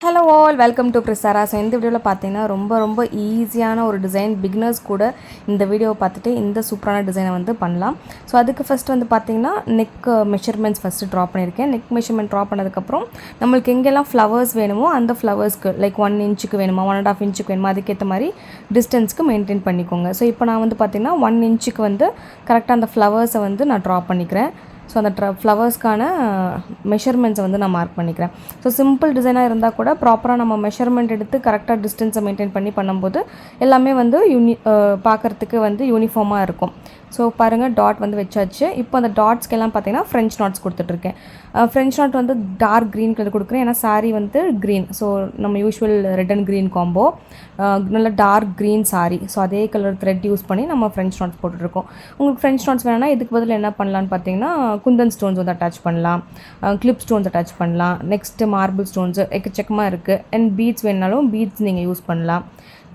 Hello all welcome to கிறிஸ்தாரா. So இந்த வீடியோவில் பார்த்தீங்கன்னா ரொம்ப ஈஸியான ஒரு டிசைன், பிகினர்ஸ் கூட இந்த வீடியோவை பார்த்துட்டு இந்த சூப்பரான டிசைனை வந்து பண்ணலாம். ஸோ அதுக்கு ஃபஸ்ட்டு வந்து பார்த்தீங்கன்னா நெக் மெஷர்மெண்ட்ஸ் ஃபஸ்ட்டு ட்ரா பண்ணியிருக்கேன். நெக் மெஷர்மெண்ட் ட்ரா பண்ணதுக்கப்புறம் நம்மளுக்கு எங்கெல்லாம் ஃப்ளவர்ஸ் வேணுமோ அந்த ஃப்ளவர்ஸ்க்கு லைக் 1 இன்ச்சுக்கு வேணுமா 1.5 இன்ச்சுக்கு வேணுமா அதுக்கேற்ற மாதிரி டிஸ்டன்ஸ்க்கு மெயின்டைன் பண்ணிக்கோங்க. ஸோ இப்போ நான் வந்து பார்த்தீங்கன்னா 1 இன்ச்சுக்கு வந்து கரெக்டாக அந்த ஃப்ளவர்ஸை வந்து நான் ட்ரா பண்ணிக்கிறேன். ஸோ அந்த ஃப்ளவர்ஸ்க்கான மெஷர்மெண்ட்ஸை வந்து நான் மார்க் பண்ணிக்கிறேன். ஸோ சிம்பிள் டிசைனாக இருந்தால் கூட ப்ராப்பராக நம்ம மெஷர்மெண்ட் எடுத்து கரெக்டாக டிஸ்டன்ஸை மெயின்டைன் பண்ணும்போது எல்லாமே வந்து பார்க்குறதுக்கு வந்து யூனிஃபார்மாக இருக்கும். ஸோ பாருங்கள், டாட் வந்து வச்சாச்சு. இப்போ அந்த டாட்ஸ்க்கெல்லாம் பார்த்தீங்கன்னா ஃப்ரெஞ்ச் நாட்ஸ் கொடுத்துட்ருக்கேன். ஃப்ரெஞ்ச் நாட் வந்து டார்க் க்ரீன் கலர் கொடுக்குறேன், ஏன்னா சாரீ வந்து க்ரீன். ஸோ நம்ம usual red and green combo, நல்ல டார்க் க்ரீன் சாரீ. ஸோ அதே கலர் த்ரெட் யூஸ் பண்ணி நம்ம ஃப்ரெஞ்ச் நாட்ஸ் போட்டுட்ருக்கோம். உங்களுக்கு ஃப்ரெஞ்ச் நாட்ஸ் வேணும்னா இதுக்கு பதில் என்ன பண்ணலான்னு பார்த்தீங்கன்னா குந்தன் ஸ்டோன்ஸ் வந்து அட்டாச் பண்ணலாம், கிளிப் ஸ்டோன்ஸ் அட்டாச் பண்ணலாம், நெக்ஸ்ட்டு மார்பிள் ஸ்டோன்ஸு எக்கச்சக்கமாக இருக்குது. அண்ட் பீட்ஸ் வேணுனாலும் பீட்ஸ் நீங்கள் யூஸ் பண்ணலாம்,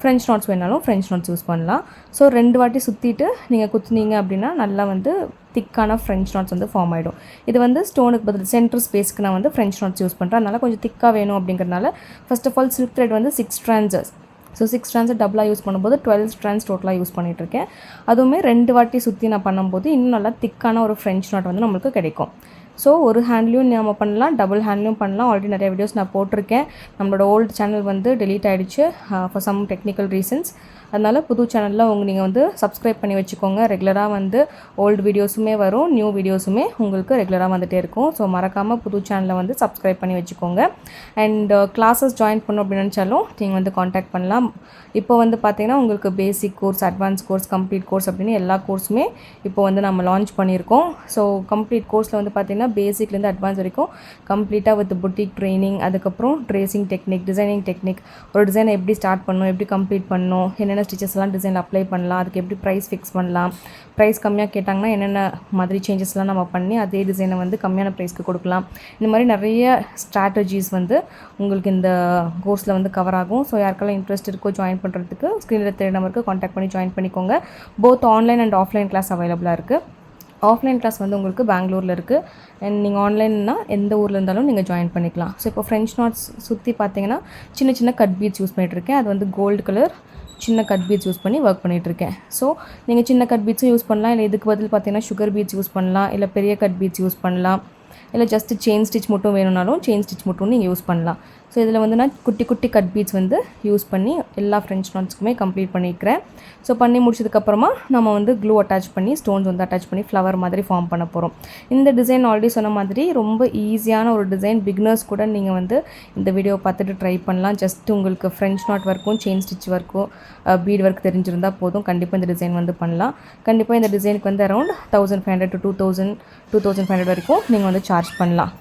ஃப்ரெஞ்ச் நாட்ஸ் வேணாலும் ஃப்ரெஞ்ச் நாட்ஸ் யூஸ் பண்ணலாம். ஸோ 2 வாட்டி சுற்றிட்டு நீங்கள் குத்துனீங்க அப்படின்னா நல்லா வந்து திக்கான ஃப்ரெஞ்ச் நாட்ஸ் வந்து ஃபார்ம் ஆகிடும். இது வந்து ஸ்டோனுக்கு பதில் சென்டர் ஸ்பேஸ்க்கு நான் வந்து ஃப்ரெஞ்ச் நாட்ஸ் யூஸ் பண்ணுறேன். அதனால் கொஞ்சம் திக்காக வேணும் அப்படிங்கிறதுனால first of all silk thread வந்து 6 ஸ்ட்ராண்ட்ஸஸ். ஸோ 6 ஸ்ட்ராண்ட்ஸை டபுளாக யூஸ் பண்ணும்போது 12 ஸ்ட்ராண்ட்ஸ் டோட்டலாக யூஸ் பண்ணிகிட்ருக்கேன். அதுவுமே 2 வாட்டி சுற்றி நான் பண்ணும்போது இன்னும் நல்லா திக்கான ஒரு ஃப்ரெஞ்ச் நாட் வந்து நம்மளுக்கு கிடைக்கும். ஸோ ஒரு ஹேண்ட்லேயும் நம்ம பண்ணலாம், டபுள் ஹேண்ட்லேயும் பண்ணலாம். ஆல்ரெடி நிறைய வீடியோஸ் நான் போட்டிருக்கேன். நம்மளோட ஓல்டு சேனல் வந்து டெலீட் ஆகிடுச்சு ஃபார் சம் டெக்னிக்கல் ரீசன்ஸ். அதனால் புது சேனலில் நீங்கள் வந்து சப்ஸ்கிரைப் பண்ணி வச்சுக்கோங்க. ரெகுலராக வந்து ஓல்டு வீடியோஸுமே வரும், நியூ வீடியோஸுமே உங்களுக்கு ரெகுலராக வந்துகிட்டே இருக்கும். ஸோ மறக்காமல் புது சேனலை வந்து சப்ஸ்கிரைப் பண்ணி வச்சுக்கோங்க. அண்ட் கிளாஸஸ் ஜாயின் பண்ணணும் அப்படின்னு நினச்சாலும் நீங்கள் வந்து காண்டாக்ட் பண்ணலாம். இப்போ வந்து பார்த்திங்கன்னா உங்களுக்கு பேசிக் course, advance course, complete course அப்படின்னு எல்லா கோர்ஸுமே இப்போ வந்து நம்ம லான்ச் பண்ணியிருக்கோம். ஸோ கம்ப்ளீட் கோர்ஸில் வந்து பார்த்திங்கன்னா பேசிக்லேருந்து அட்வான்ஸ் வரைக்கும் கம்ப்ளீட்டாக வித் புட்டிக் ட்ரைனிங், அதுக்கப்புறம் ட்ரேசிங் டெக்னிக், டிசைனிங் டெக்னிக், ஒரு டிசைனை எப்படி ஸ்டார்ட் பண்ணணும், எப்படி கம்ப்ளீட் பண்ணணும், என்னென்ன ஸ்டிச்சஸ்லாம் டிசைன் அப்ளை பண்ணலாம், அதுக்கு எப்படி ப்ரைஸ் ஃபிக்ஸ் பண்ணலாம், ப்ரைஸ் கம்மியாக கேட்டாங்கன்னா என்னென்ன மாதிரி சேஞ்சஸ்லாம் நம்ம பண்ணி அதே டிசைனை வந்து கம்மியான ப்ரைஸ்க்கு கொடுக்கலாம். இந்த மாதிரி நிறைய ஸ்ட்ராட்டஜிஸ் வந்து உங்களுக்கு இந்த கோர்ஸில் வந்து கவர் ஆகும். ஸோ யாருக்கெல்லாம் இன்ட்ரெஸ்ட் இருக்கோ ஜாயின் பண்ணுறதுக்கு ஸ்க்ரீனில் தெரிய நம்பருக்கு காண்டாக்ட் பண்ணி ஜாயின் பண்ணிக்கோங்க. Both online and offline class அவைலபிளாக இருக்குது. ஆஃப்லைன் கிளாஸ் வந்து உங்களுக்கு பெங்களூரில் இருக்குது. அண்ட் நீங்கள் ஆன்லைன்னா எந்த ஊரில் இருந்தாலும் நீங்கள் ஜாயின் பண்ணிக்கலாம். ஸோ இப்போ ஃப்ரெஞ்ச் நாட்ஸ் சுற்றி பார்த்தீங்கன்னா சின்ன சின்ன கட் பீட்ஸ் யூஸ் பண்ணிகிட்ருக்கேன். அது வந்து கோல்டு கலர் சின்ன கட் பீட்ஸ் யூஸ் பண்ணி ஒர்க் பண்ணிகிட்ருக்கேன். ஸோ நீங்கள் சின்ன கட் பீட்ஸும் யூஸ் பண்ணலாம், இல்லை இதுக்கு பதில் பார்த்தீங்கன்னா சுகர் பீட்ஸ் யூஸ் பண்ணலாம், இல்லை பெரிய கட் பீட்ஸ் யூஸ் பண்ணலாம், இல்லை ஜஸ்ட்டு செயின் ஸ்டிச் மட்டும் வேணும்னாலும் செயின் ஸ்டிச் மட்டும் நீங்கள் யூஸ் பண்ணலாம். ஸோ இதில் வந்து நான் குட்டி குட்டி கட் பீட்ஸ் வந்து யூஸ் பண்ணி எல்லா ஃப்ரெஞ்ச் நாட்ஸ்க்குமே கம்ப்ளீட் பண்ணிக்கிறேன். ஸோ பண்ணி முடிச்சதுக்கப்புறமா நம்ம வந்து க்ளூ அட்டாச் பண்ணி ஸ்டோன்ஸ் வந்து அட்டாச் பண்ணி ஃப்ளவர் மாதிரி ஃபார்ம் பண்ண போகிறோம். இந்த டிசைன் ஆல்ரெடி சொன்ன மாதிரி ரொம்ப ஈஸியான ஒரு டிசைன். பிகினர்ஸ் கூட நீங்கள் வந்து இந்த வீடியோ பார்த்துட்டு ட்ரை பண்ணலாம். ஜஸ்ட் உங்களுக்கு ஃப்ரெஞ்ச் நாட் ஒர்க்கும் செயின் ஸ்டிச் ஒர்க்கும் பீட் ஒர்க் தெரிஞ்சிருந்தால் போதும், கண்டிப்பாக இந்த டிசைன் வந்து பண்ணலாம். கண்டிப்பாக இந்த டிசைனுக்கு வந்து அரௌண்ட் 1500 to 2500 வரைக்கும் நீங்கள் வந்து சார்ஜ் பண்ணலாம்.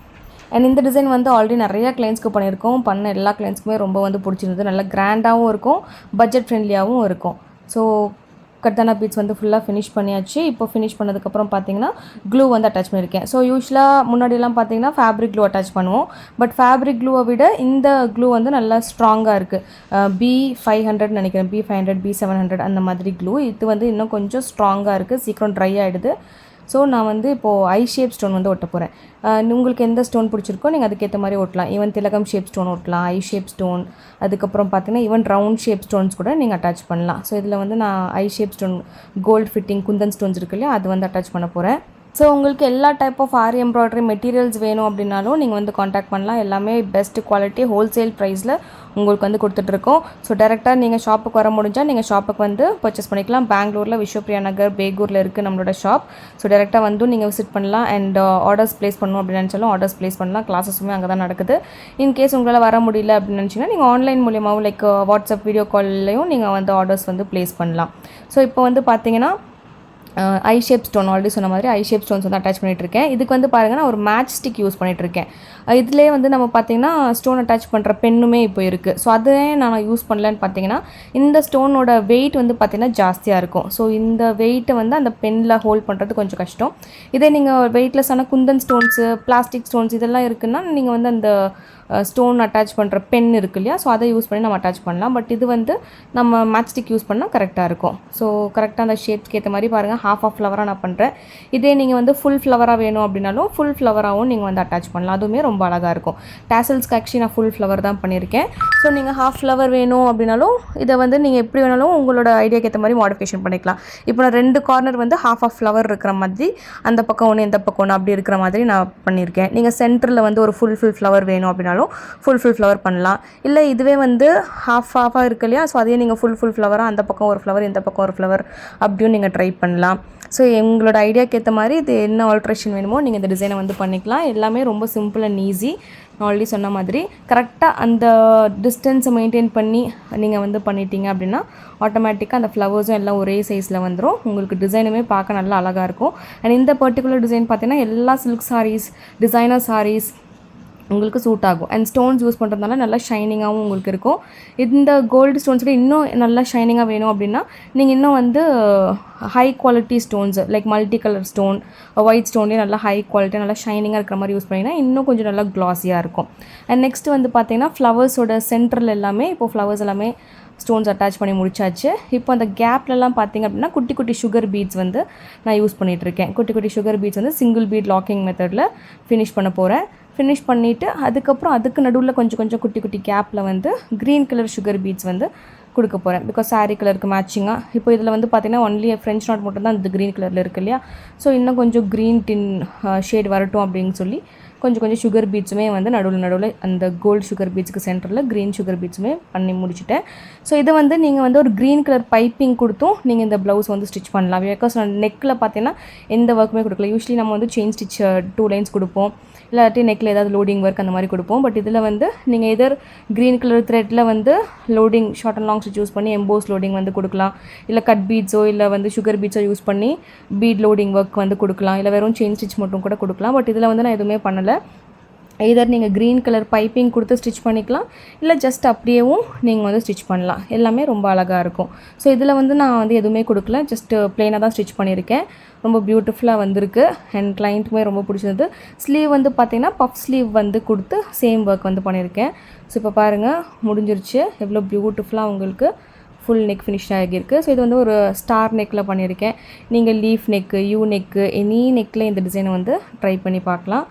அண்ட் இந்த டிசைன் வந்து ஆல்ரெடி நிறையா கிளைண்ட்ஸ்க்கு பண்ணியிருக்கோம். பண்ண எல்லா கிளைண்ட்ஸ்க்குமே ரொம்ப வந்து பிடிச்சிருந்தது. நல்லா கிராண்டாகவும் இருக்கும், பட்ஜெட் ஃப்ரெண்ட்லியாகவும் இருக்கும். ஸோ கட்டான பீட்ஸ் வந்து ஃபுல்லாக ஃபினிஷ் பண்ணியாச்சு. இப்போ ஃபினிஷ் பண்ணதுக்கப்புறம் பார்த்தீங்கன்னா க்ளூ வந்து அட்டாச் பண்ணியிருக்கேன். ஸோ யூஸ்வலாக முன்னாடியெல்லாம் பார்த்தீங்கன்னா ஃபேப்ரிக் க்ளூ அட்டாச் பண்ணுவோம். பட் ஃபேப்ரிக் க்ளூவை விட இந்த க்ளூ வந்து நல்லா ஸ்ட்ராங்காக இருக்குது. B500 நினைக்கிறேன், B500, B700 அந்த மாதிரி க்ளூ. இது வந்து இன்னும் கொஞ்சம் ஸ்ட்ராங்காக இருக்குது, சீக்கிரம் ட்ரை ஆகிடுது. ஸோ நான் வந்து இப்போது ஐ ஷேப் ஸ்டோன் வந்து ஒட்ட போகிறேன். உங்களுக்கு எந்த ஸ்டோன் பிடிச்சிருக்கோ நீங்கள் அதுக்கேற்ற மாதிரி ஒட்டலாம். ஈவன் திலகம் ஷேப் ஸ்டோன் ஒட்டலாம், ஐ ஷேப் ஸ்டோன், அதுக்கப்புறம் பார்த்தீங்கன்னா ஈவன் ரவுண்ட் ஷேப் ஸ்டோன்ஸ் கூட நீங்கள் அட்டாச் பண்ணலாம். ஸோ இதில் வந்து நான் eye shape stone, gold fitting kundan stones இருக்கு இல்லையா, அது வந்து அட்டாச் பண்ண போகிறேன். ஸோ உங்களுக்கு எல்லா type of aari embroidery materials வேணும் அப்படின்னாலும் நீங்கள் வந்து காண்டாக்ட் பண்ணலாம். எல்லாமே பெஸ்ட் குவாலிட்டி ஹோல்சேல் ப்ரைஸில் உங்களுக்கு வந்து கொடுத்துட்ருக்கோம். ஸோ டேரெக்டாக நீங்கள் ஷாப்புக்கு வர முடிஞ்சால் நீங்கள் ஷாப்புக்கு வந்து பர்ச்சேஸ் பண்ணிக்கலாம். பெங்களூரில் விஸ்வப்ரியா நகர், பேகூரில் இருக்குது நம்மளோட ஷாப். ஸோ டேரெக்டாக வந்து நீங்கள் விசிட் பண்ணலாம். அண்ட் ஆர்டர்ஸ் ப்ளேஸ் பண்ணணும் அப்படின்னு நினச்சாலும் ஆர்டர்ஸ் ப்ளேஸ் பண்ணலாம். கிளாஸஸுமே அங்கே தான் நடக்குது. இன்கேஸ் உங்களால் வர முடியல அப்படின்னு நினச்சிங்கன்னா நீங்கள் ஆன்லைன் மூலியமாகவும் லைக் வாட்ஸ்அப் வீடியோ கால்லையும் நீங்கள் வந்து ஆர்டர்ஸ் வந்து ப்ளேஸ் பண்ணலாம். ஸோ இப்போ வந்து பார்த்தீங்கன்னா ஐ ஷேப் ஸ்டோன் ஆல்ரெடி சொன்ன மாதிரி ஐ ஷேப் ஸ்டோன்ஸ் வந்து அட்டாச் பண்ணிகிட்ருக்கேன். இதுக்கு வந்து பாருங்கள் நான் ஒரு மேட்ச் ஸ்டிக் யூஸ் பண்ணிகிட்ருக்கேன். இதிலே வந்து நம்ம பார்த்திங்கன்னா ஸ்டோன் அட்டாச் பண்ணுற பெண்ணுமே இப்போ இருக்குது. ஸோ அதே நான் யூஸ் பண்ணலன்னு பார்த்தீங்கன்னா இந்த ஸ்டோனோட வெயிட் வந்து பார்த்திங்கன்னா ஜாஸ்தியாக இருக்கும். ஸோ இந்த வெயிட்டை வந்து அந்த பெண்ணில் ஹோல்ட் பண்ணுறது கொஞ்சம் கஷ்டம். இதே நீங்கள் வெயிட்லெஸ்ஸான குந்தன் ஸ்டோன்ஸு, பிளாஸ்டிக் ஸ்டோன்ஸ் இதெல்லாம் இருக்குன்னா நீங்கள் வந்து அந்த ஸ்டோன் அட்டாச் பண்ணுற பென் இருக்கு இல்லையா, ஸோ அதை யூஸ் பண்ணி நம்ம அட்டாச் பண்ணலாம். பட் இது வந்து நம்ம மேட்ச்ஸ்டிக் யூஸ் பண்ணால் கரெக்டாக இருக்கும். ஸோ கரெக்டாக அந்த ஷேப்ஸ்க்கு ஏற்ற மாதிரி பாருங்கள், ஹாஃப் ஆஃப் ஃப்ளவராக நான் பண்ணுறேன். இதே நீங்கள் வந்து ஃபுல் ஃப்ளவராக வேணும் அப்படின்னாலும் ஃபுல் ஃப்ளவராகவும் நீங்கள் வந்து அட்டாச் பண்ணலாம். அதுவுமே ரொம்ப அழகாக இருக்கும். டேசல்ஸ்க்கு ஆக்சுவலி நான் ஃபுல் ஃப்ளவர் தான் பண்ணியிருக்கேன். ஸோ நீங்கள் ஹாஃப் ஃப்ளவர் வேணும் அப்படின்னாலும் இதை வந்து நீங்கள் எப்படி வேணாலும் உங்களோட ஐடியாக்கு ஏற்ற மாதிரி மாடிஃபிகேஷன் பண்ணிக்கலாம். இப்போ நான் 2 கார்னர் வந்து ஹாஃப் ஆஃப் ஃப்ளவர் இருக்கிற மாதிரி, அந்த பக்கம் ஒன்று இந்த பக்கம் ஒன்று அப்படி இருக்கிற மாதிரி நான் பண்ணியிருக்கேன். நீங்கள் சென்டரில் வந்து ஒரு ஃபுல் ஃப்ளவர் வேணும் அப்படின்னாலும் ஃபுல் ஃப்ளவர் பண்ணலாம். இல்லை இதுவே வந்து ஹாஃபாக இருக்கு இல்லையா, ஸோ அதையே நீங்கள் ஃபுல் ஃப்ளவராக அந்த பக்கம் ஒரு ஃப்ளவர் இந்த பக்கம் ஒரு ஃப்ளவர் அப்படியும் நீங்கள் ட்ரை பண்ணலாம். ஸோ எங்களோட ஐடியாக்கு ஏற்ற மாதிரி இது என்ன ஆல்ட்ரேஷன் வேணுமோ நீங்கள் இந்த டிசைனை வந்து பண்ணிக்கலாம். எல்லாமே ரொம்ப சிம்பிள் அண்ட் ஈஸி. நான் ஆல்ரெடி சொன்ன மாதிரி கரெக்டாக அந்த டிஸ்டன்ஸை மெயின்டைன் பண்ணி நீங்கள் வந்து பண்ணிட்டீங்க அப்படின்னா ஆட்டோமேட்டிக்காக அந்த ஃப்ளவர்ஸும் எல்லாம் ஒரே சைஸில் வந்துடும். உங்களுக்கு டிசைனுமே பார்க்க நல்லா அழகாக இருக்கும். அண்ட் இந்த பர்டிகுலர் டிசைன் பார்த்தீங்கன்னா எல்லா சில்க் சாரீஸ், டிசைனர் சாரீஸ் உங்களுக்கு சூட் ஆகும். அண்ட் ஸ்டோன்ஸ் யூஸ் பண்ணுறதுனால நல்லா ஷைனிங்காகவும் உங்களுக்கு இருக்கும். இந்த கோல்டு ஸ்டோன்ஸில் இன்னும் நல்லா ஷைனிங்காக வேணும் அப்படின்னா நீங்கள் இன்னும் வந்து high quality stones like multi colour stone, white ஸ்டோன்லேயே நல்லா ஹை குவாலிட்டியாக நல்லா ஷைனிங்காக இருக்கிற மாதிரி யூஸ் பண்ணிங்கன்னா இன்னும் கொஞ்சம் நல்லா க்ளாஸியாக இருக்கும். அண்ட் நெக்ஸ்ட் வந்து பார்த்திங்கன்னா ஃப்ளவர்ஸோட சென்டரில் எல்லாமே இப்போது ஃப்ளவர்ஸ் எல்லாமே ஸ்டோன்ஸ் அட்டாச் பண்ணி முடிச்சாச்சு. இப்போ அந்த கேப்லலாம் பார்த்திங்க அப்படின்னா குட்டி குட்டி சுகர் பீட்ஸ் வந்து நான் யூஸ் பண்ணிகிட்ருக்கேன். குட்டி குட்டி சுகர் பீட்ஸ் வந்து சிங்கிள் பீட் லாக்கிங் மெத்தடில் ஃபினிஷ் பண்ண போகிறேன். ஃபினிஷ் பண்ணிவிட்டு அதுக்கப்புறம் அதுக்கு நடுவில் கொஞ்சம் கொஞ்சம் குட்டி குட்டி கேப்பில் வந்து க்ரீன் கலர் சுகர் பீட்ஸ் வந்து கொடுக்க போகிறேன். பிகாஸ் சாரீ கலருக்கு மேட்சிங்காக. இப்போ இதில் வந்து பார்த்திங்கன்னா ஒன்லி ஃப்ரெஞ்ச் நாட் மட்டும் தான் இந்த க்ரீன் கலரில் இருக்குது இல்லையா, ஸோ இன்னும் கொஞ்சம் க்ரீன் டின் ஷேட் வரட்டும் அப்படின்னு சொல்லி கொஞ்சம் சுகர் பீட்ஸுமே வந்து நடுவில் அந்த கோல்டு சுகர் பீட்ஸுக்கு சென்டரில் க்ரீன் சுகர் பீட்ஸுமே பண்ணி முடிச்சுட்டேன். ஸோ இதை வந்து நீங்கள் வந்து ஒரு க்ரீன் கலர் பைப்பிங் கொடுத்தும் நீங்கள் இந்த ப்ளவுஸ் வந்து ஸ்டிச் பண்ணலாம். பிகாஸ் நெக்கில் பார்த்தீங்கன்னா எந்த ஒர்க்குமே கொடுக்கல. யூஸ்வலி நம்ம வந்து செயின் ஸ்டிச் 2 லைன்ஸ் கொடுப்போம், இல்லாட்டி நெக்கில் ஏதாவது லோடிங் ஒர்க் அந்த மாதிரி கொடுப்போம். பட் இதில் வந்து நீங்கள் எதர் க்ரீன் கலர் த்ரெட்டில் வந்து loading short and long stitch use பண்ணி எம்போஸ் லோடிங் வந்து கொடுக்கலாம். இல்லை கட் பீட்ஸோ இல்லை வந்து சுகர் பீட்ஸோ யூஸ் பண்ணி பீட் லோடிங் ஒர்க் வந்து கொடுக்கலாம். இல்லை வெறும் செயின் ஸ்டிச் மட்டும் கூட கொடுக்கலாம். பட் இதில் வந்து நான் எதுவுமே பண்ணலை. எதர் நீங்கள் க்ரீன் கலர் பைப்பிங் கொடுத்து ஸ்டிச் பண்ணிக்கலாம், இல்லை ஜஸ்ட் அப்படியேவும் நீங்கள் வந்து ஸ்டிச் பண்ணலாம். எல்லாமே ரொம்ப அழகாக இருக்கும். ஸோ இதில் வந்து நான் வந்து எதுவுமே கொடுக்கல, ஜஸ்ட் ப்ளெயினாக தான் ஸ்டிச் பண்ணியிருக்கேன். ரொம்ப பியூட்டிஃபுல்லாக வந்திருக்கு. அண்ட் கிளைண்ட்டுக்குமே ரொம்ப பிடிச்சிருந்து. ஸ்லீவ் வந்து பார்த்திங்கன்னா பஃப் ஸ்லீவ் வந்து கொடுத்து சேம் ஒர்க் வந்து பண்ணியிருக்கேன். ஸோ இப்போ பாருங்கள் முடிஞ்சிருச்சு. எவ்வளோ பியூட்டிஃபுல்லாக உங்களுக்கு ஃபுல் நெக் ஃபினிஷ் ஆகியிருக்கு. ஸோ இது வந்து ஒரு ஸ்டார் நெக்கில் பண்ணியிருக்கேன். நீங்கள் leaf neck, U neck, any நெக்கில் இந்த டிசைனை வந்து ட்ரை பண்ணி பார்க்கலாம்.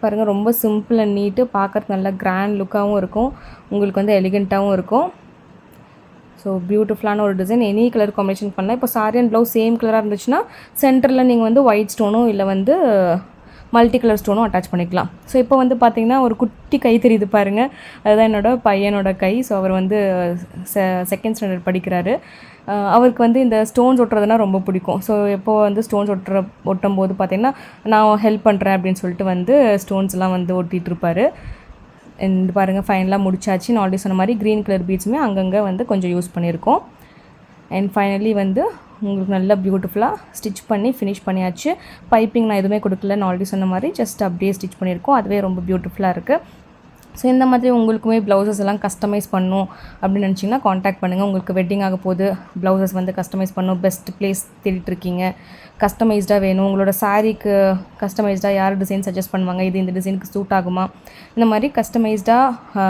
பாருங்கள் ரொம்ப சிம்பிள் அண்ட் நீட்டு, பார்க்குறதுக்கு நல்லா கிராண்ட் லுக்காகவும் இருக்கும், உங்களுக்கு வந்து எலிகண்ட்டாகவும் இருக்கும். ஸோ பியூட்டிஃபுல்லான ஒரு டிசைன். எனி கலர் காம்பினேஷன் பண்ணலாம். இப்போ சாரி அண்ட் ப்ளவுஸ் சேம் கலராக இருந்துச்சுன்னா சென்டரில் நீங்கள் வந்து ஒயிட் ஸ்டோனும் இல்லை வந்து மல்டி கலர் ஸ்டோனும் அட்டாச் பண்ணிக்கலாம். ஸோ இப்போ வந்து பார்த்திங்கன்னா ஒரு குட்டி கை தெரியுது பாருங்கள், அதுதான் என்னோடய பையனோட கை. ஸோ அவர் வந்து செகண்ட் ஸ்டாண்டர்ட் படிக்கிறாரு. அவருக்கு வந்து இந்த ஸ்டோன்ஸ் ஒட்டுறதுனா ரொம்ப பிடிக்கும். ஸோ எப்போ வந்து ஸ்டோன்ஸ் ஒட்டும் போது பார்த்திங்கன்னா நான் ஹெல்ப் பண்ணுறேன் அப்படின்னு சொல்லிட்டு வந்து ஸ்டோன்ஸ்லாம் வந்து ஒட்டிகிட்ருப்பார். இந்த பாருங்கள் ஃபைனலாக முடிச்சாச்சு. நான் ஆல்ரெடி சொன்ன மாதிரி க்ரீன் கலர் பீட்ஸுமே அங்கங்கே வந்து கொஞ்சம் யூஸ் பண்ணியிருக்கோம். அண்ட் ஃபைனலி வந்து உங்களுக்கு நல்லா பியூட்டிஃபுல்லாக ஸ்டிச் பண்ணி ஃபினிஷ் பண்ணியாச்சு. பைப்பிங் நான் எதுவுமே கொடுக்கல, நான் ஆல்ரெடி சொன்ன மாதிரி ஜஸ்ட் அப்படியே ஸ்டிச் பண்ணியிருக்கோம். அதுவே ரொம்ப பியூட்டிஃபுல்லாக இருக்குது. ஸோ இந்த மாதிரி உங்களுக்குமே ப்ளவுசஸ் எல்லாம் கஸ்டமைஸ் பண்ணணும் அப்படின்னு நினச்சிங்கன்னா காண்டாக்ட் பண்ணுங்கள். உங்களுக்கு வெட்டிங் ஆக போது ப்ளவுசஸ் வந்து கஸ்டமைஸ் பண்ணணும், பெஸ்ட் ப்ளேஸ் தேடிட்டுருக்கீங்க, கஸ்டமைஸ்டாக வேணும், உங்களோட சாரீக்கு கஸ்டமைஸ்டாக யார் டிசைன் சஜஸ்ட் பண்ணுவாங்க, இது இந்த டிசைனுக்கு சூட் ஆகுமா, இந்த மாதிரி கஸ்டமைஸ்டாக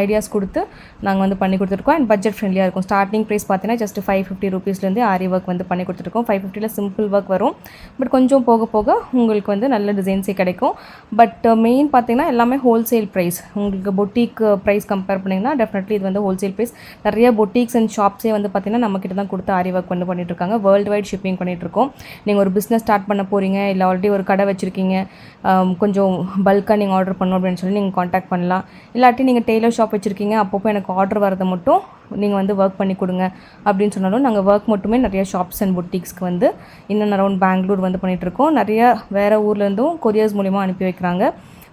ஐடியாஸ் கொடுத்து நாங்கள் வந்து பண்ணி கொடுத்துருக்கோம். அண்ட் பட்ஜெட் ஃப்ரெண்ட்லியாக இருக்கும். ஸ்டார்டிங் ப்ரைஸ் பார்த்தீங்கன்னா ஜஸ்ட் 550 ரூபீஸ்லேருந்து ஆரி ஒர்க் வந்து பண்ணி கொடுத்துருக்கோம். 550 சிம்பிள் ஒர்க் வரும். பட் கொஞ்சம் போக போக உங்களுக்கு வந்து நல்ல டிசைன்ஸே கிடைக்கும். பட் மெயின் பார்த்தீங்கன்னா எல்லாமே ஹோல்சேல் ப்ரைஸ். உங்களுக்கு பொட்டிக் ப்ரைஸ் கம்பேர் பண்ணிங்கன்னா டெஃபினெட்லி இது வந்து ஹோல்சேல் ப்ரைஸ். நிறைய பொட்டிக்ஸ் அண்ட் ஷாப்ஸே வந்து பார்த்திங்கன்னா நம்மக்கிட்ட தான் கொடுத்து ஆரி ஒர்க் வந்து பண்ணிகிட்ருக்காங்க. வேர்ல்டு வைட் ஷிப்பிங் பண்ணிகிட்ருக்கோம். நீங்கள் ஒரு பிஸ்னஸ் ஸ்டார்ட் பண்ண போகிறீங்க, இல்லை ஆல்ரெடி ஒரு கடை வச்சுருக்கீங்க, கொஞ்சம் பல்காக நீங்கள் ஆர்டர் பண்ணணும் அப்படின்னு சொல்லி நீங்கள் காண்டாக்ட் பண்ணலாம். இல்லாட்டி நீங்கள் டெய்லர் ஷாப் வச்சுருக்கீங்க, அப்பப்போ எனக்கு ஆர்டர் வரதை மட்டும் நீங்கள் வந்து ஒர்க் பண்ணி கொடுங்க அப்படின்னு சொன்னாலும் நாங்கள் ஒர்க் மட்டுமே நிறைய ஷாப்ஸ் அண்ட் பொட்டிக்ஸ்க்கு வந்து இன்னும் அரௌண்ட் பெங்களூர் வந்து பண்ணிகிட்ருக்கோம். நிறைய வேறு ஊர்லேருந்தும் கொரியர்ஸ் மூலிமா அனுப்பி வைக்கிறாங்க.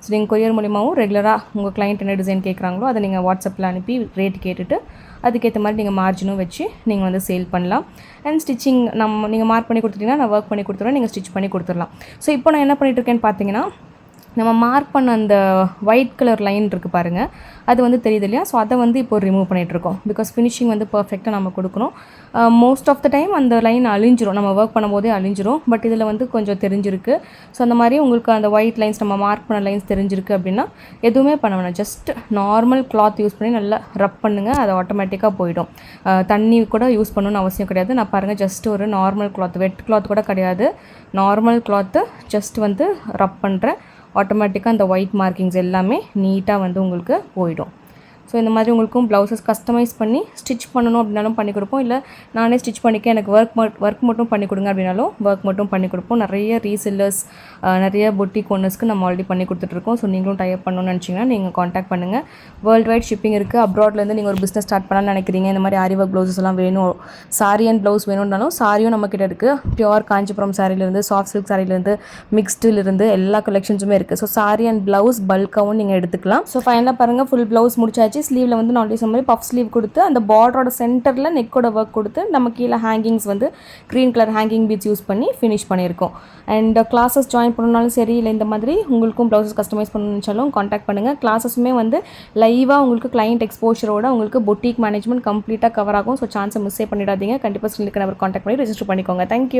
ஸோ நீங்கள் கொரியர் மூலிமாவும் ரெகுலராக உங்கள் கிளைண்ட் என்ன டிசைன் கேட்குறாங்களோ அதை நீங்கள் வாட்ஸ்அப்பில் அனுப்பி ரேட் கேட்டுட்டு அதுக்கேற்ற மாதிரி நீங்கள் மார்ஜினும் வச்சு நீங்கள் வந்து சேல் பண்ணலாம். அண்ட் ஸ்டிச்சிங் நீங்கள் மார்க் பண்ணி கொடுத்துட்டிங்கன்னா நான் ஒர்க் பண்ணி கொடுத்துருவேன், நீங்கள் ஸ்டிச் பண்ணி கொடுத்துடலாம். ஸோ இப்போ நான் என்ன பண்ணிகிட்ருக்கேன்னு பார்த்தீங்கன்னா, நம்ம மார்க் பண்ண அந்த ஒயிட் கலர் லைன் இருக்குது பாருங்கள், அது வந்து தெரியுது இல்லையா, ஸோ அதை வந்து இப்போ ரிமூவ் பண்ணிகிட்ருக்கோம். பிகாஸ் ஃபினிஷிங் வந்து பர்ஃபெக்டாக நம்ம கொடுக்கணும். மோஸ்ட் ஆஃப் த டைம் அந்த லைன் அழிஞ்சிரும், நம்ம ஒர்க் பண்ணும்போதே அழிஞ்சிரும். பட் இதில் வந்து கொஞ்சம் தெரிஞ்சிருக்கு. ஸோ அந்த மாதிரி உங்களுக்கு அந்த ஒயிட் லைன்ஸ் நம்ம மார்க் பண்ண லைன்ஸ் தெரிஞ்சிருக்கு அப்படின்னா எதுவுமே பண்ண வேணாம், ஜஸ்ட் நார்மல் கிளாத் யூஸ் பண்ணி நல்லா ரப் பண்ணுங்கள், அது ஆட்டோமேட்டிக்காக போயிடும். தண்ணி கூட யூஸ் பண்ணணும்னு அவசியம் கிடையாது. நான் பாருங்கள் ஜஸ்ட் ஒரு நார்மல் கிளாத், வெட் கிளாத் கூட கிடையாது, நார்மல் கிளாத்து ஜஸ்ட் வந்து ரப் பண்ணுறேன். ஆட்டோமேட்டிக்காக அந்த ஒயிட் மார்க்கிங்ஸ் எல்லாமே நீட்டாக வந்து உங்களுக்கு போயிடும். ஸோ இந்த மாதிரி உங்களுக்கும் ப்ளவுசஸ் கஸ்டமைஸ் பண்ணி ஸ்டிச் பண்ணணும் அப்படின்னாலும் பண்ணி கொடுப்போம். இல்லை நானே ஸ்டிச் பண்ணிக்க எனக்கு ஒர்க் மட்டும் பண்ணி கொடுங்க அப்படின்னாலும் ஒர்க் மட்டும் பண்ணி கொடுப்போம். நிறைய ரீசெல்லர்ஸ் நிறைய பொட்டிக் ஓனர்ஸ்க்கு நம்ம ஆல்ரெடி பண்ணி கொடுத்துட்ருக்கோம். ஸோ நீங்களும் டைப் பண்ணணும்னு நினச்சிங்கன்னா நீங்கள் காண்டாக்ட் பண்ணுங்கள். வேர்ல்டு வைட் ஷிப்பிங் இருக்குது. அப்ராட்லேருந்து நீங்கள் ஒரு பிஸ்னஸ் ஸ்டார்ட் பண்ணலாம்னு நினைக்கிறீங்க, இந்த மாதிரி ஆரி ஒர்க் ப்ளவுசஸ் எல்லாம் வேணும், சாரி அண்ட் ப்ளவுஸ் வேணும்னாலும் சாரியும் நம்மக்கிட்ட இருக்குது. பியூர் காஞ்சிபுரம் சாரிலேருந்து, சாஃப்ட் சில்க் சாரிலேருந்து, மிக்ஸ்டிலிருந்து எல்லா கலெக்ஷன்ஸுமே இருக்குது. ஸோ சாரி அண்ட் ப்ளவுஸ் பல்காகவும் நீங்கள் எடுத்துக்கலாம். ஸோ ஃபைனலாக பாருங்கள், ஃபுல் ப்ளவுஸ் முடிச்சாச்சு. ஸ்லீவில் வந்து நான் ஆல்ரெடி சொன்ன மாதிரி பஃப் ஸ்லீவ் கொடுத்து அந்த பார்டரோட சென்டரில் நெக்கோட ஒர்க் கொடுத்து நம்ம கீழே ஹேங்கிங்ஸ் வந்து green colour hanging beads use பண்ணி ஃபினிஷ் பண்ணியிருக்கோம். அண்ட் கிளாஸஸ் ஜாயின் பண்ணணும்னாலும் சரி, இல்லை இந்த மாதிரி உங்களுக்கும் ப்ளவுசஸ் கஸ்டமைஸ் பண்ணணும்னாலும் காண்டாக்ட் பண்ணுங்கள். கிளாஸஸுமே வந்து லைவாக உங்களுக்கு கிளைண்ட் எக்ஸ்போஷரோட உங்களுக்கு பொட்டிக் மேனேஜ்மெண்ட் கம்ப்ளீட்டாக கவர் ஆகும். ஸோ சான்ஸை மிஸ்ஸே பண்ணிடாதீங்க. கண்டிப்பாக ஸ்கிரீனுக்கு நம்பர் காண்டாக்ட் பண்ணி ரெஜிஸ்டர் பண்ணிக்கோங்க. தேங்க்யூ.